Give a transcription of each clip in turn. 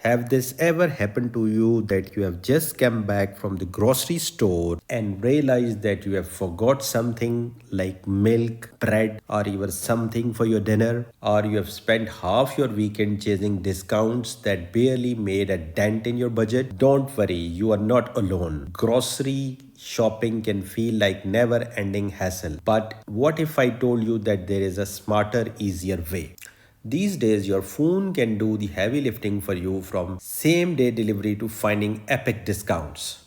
Have this ever happened to you that you have just come back from the grocery store and realized that you have forgot something like milk, bread, or even something for your dinner? Or you have spent half your weekend chasing discounts that barely made a dent in your budget? Don't worry, you are not alone. Grocery shopping can feel like never ending hassle. But what if I told you that there is a smarter, easier way? These days, your phone can do the heavy lifting for you, from same day delivery to finding epic discounts.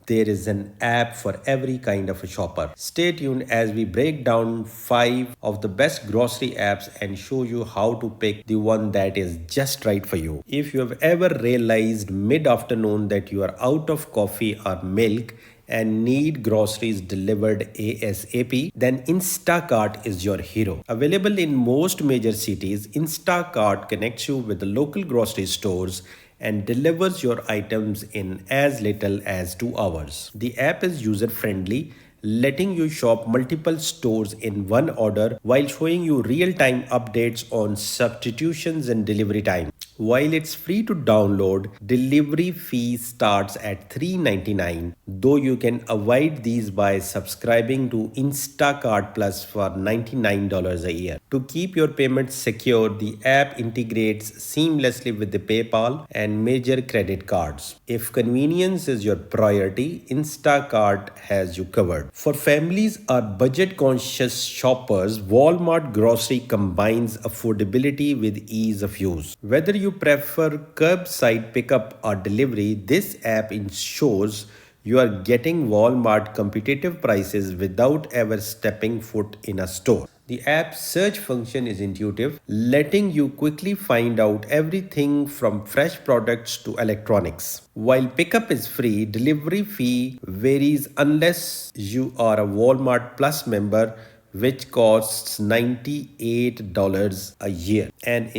There is an app for every kind of a shopper. Stay tuned as we break down 5 of the best grocery apps and show you how to pick the one that is just right for you. If you have ever realized mid afternoon that you are out of coffee or milk and need groceries delivered ASAP, then Instacart is your hero. Available in most major cities, Instacart connects you with the local grocery stores and delivers your items in as little as 2 hours. The app is user friendly, letting you shop multiple stores in one order while showing you real time updates on substitutions and delivery time. While it's free to download, delivery fee starts at $3.99, though you can avoid these by subscribing to Instacart Plus for $99 a year. To keep your payments secure, the app integrates seamlessly with the PayPal and major credit cards. If convenience is your priority, Instacart has you covered. For families or budget conscious shoppers, Walmart grocery combines affordability with ease of use. Whether you prefer curbside pickup or delivery, this app ensures you are getting Walmart competitive prices without ever stepping foot in a store. The app's search function is intuitive, letting you quickly find out everything from fresh products to electronics. While pickup is free, delivery fee varies unless you are a Walmart Plus member, which costs $98 a year. And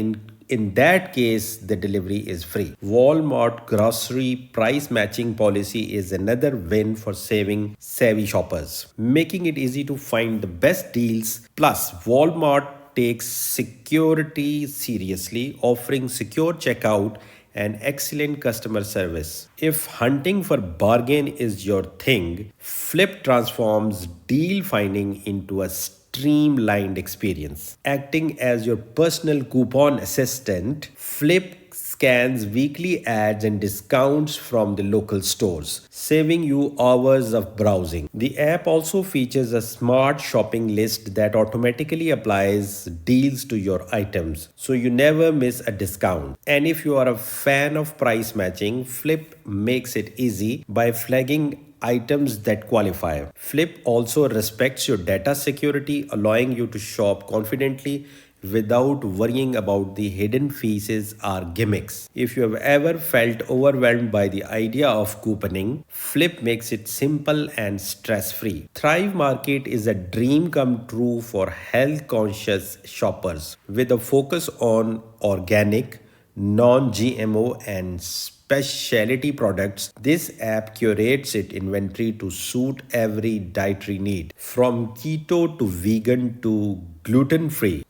in that case, the delivery is free. Walmart grocery price matching policy is another win for saving savvy shoppers, making it easy to find the best deals. Plus, Walmart takes security seriously, offering secure checkout and excellent customer service. If hunting for bargain is your thing, Flipp transforms deal finding into a streamlined experience. Acting as your personal coupon assistant, Flipp scans weekly ads and discounts from the local stores, saving you hours of browsing. The app also features a smart shopping list that automatically applies deals to your items, so you never miss a discount. And if you are a fan of price matching, Flipp makes it easy by flagging items that qualify. Flipp also respects your data security, allowing you to shop confidently without worrying about the hidden fees or gimmicks. If you have ever felt overwhelmed by the idea of couponing, Flipp makes it simple and stress-free. Thrive Market is a dream come true for health-conscious shoppers with a focus on organic, non-GMO and specialty products. This app curates its inventory to suit every dietary need, from keto to vegan to gluten free.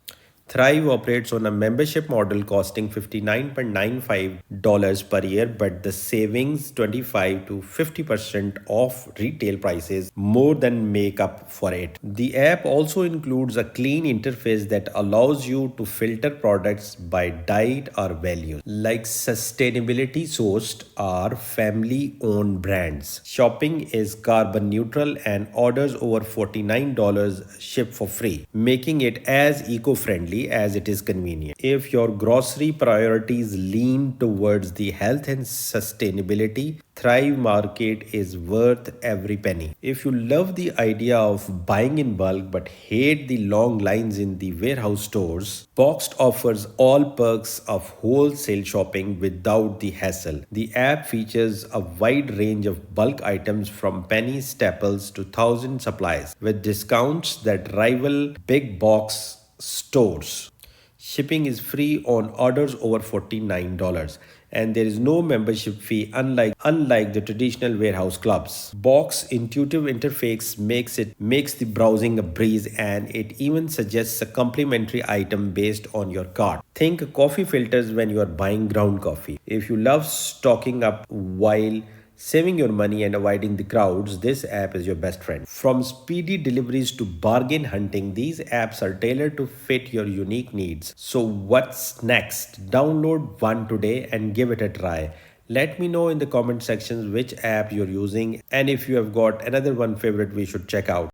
Thrive operates on a membership model costing $59.95 per year, but the savings 25 to 50% off retail prices more than make up for it. The app also includes a clean interface that allows you to filter products by diet or values, like sustainability sourced or family owned brands. Shopping is carbon neutral and orders over $49 ship for free, making it as eco friendly as it is convenient. If your grocery priorities lean towards the health and sustainability, Thrive Market is worth every penny. If you love the idea of buying in bulk but hate the long lines in the warehouse stores, Boxed offers all perks of wholesale shopping without the hassle. The app features a wide range of bulk items from penny staples to thousand supplies, with discounts that rival big box stores. Shipping is free on orders over $49, and there is no membership fee unlike the traditional warehouse clubs. Box intuitive interface makes the browsing a breeze, and it even suggests a complimentary item based on your cart. Think coffee filters when you are buying ground coffee. If you love stocking up while saving your money and avoiding the crowds, this app is your best friend. From speedy deliveries to bargain hunting, these apps are tailored to fit your unique needs. So, what's next? Download one today and give it a try. Let me know in the comment sections which app you're using and if you have got another one favorite we should check out.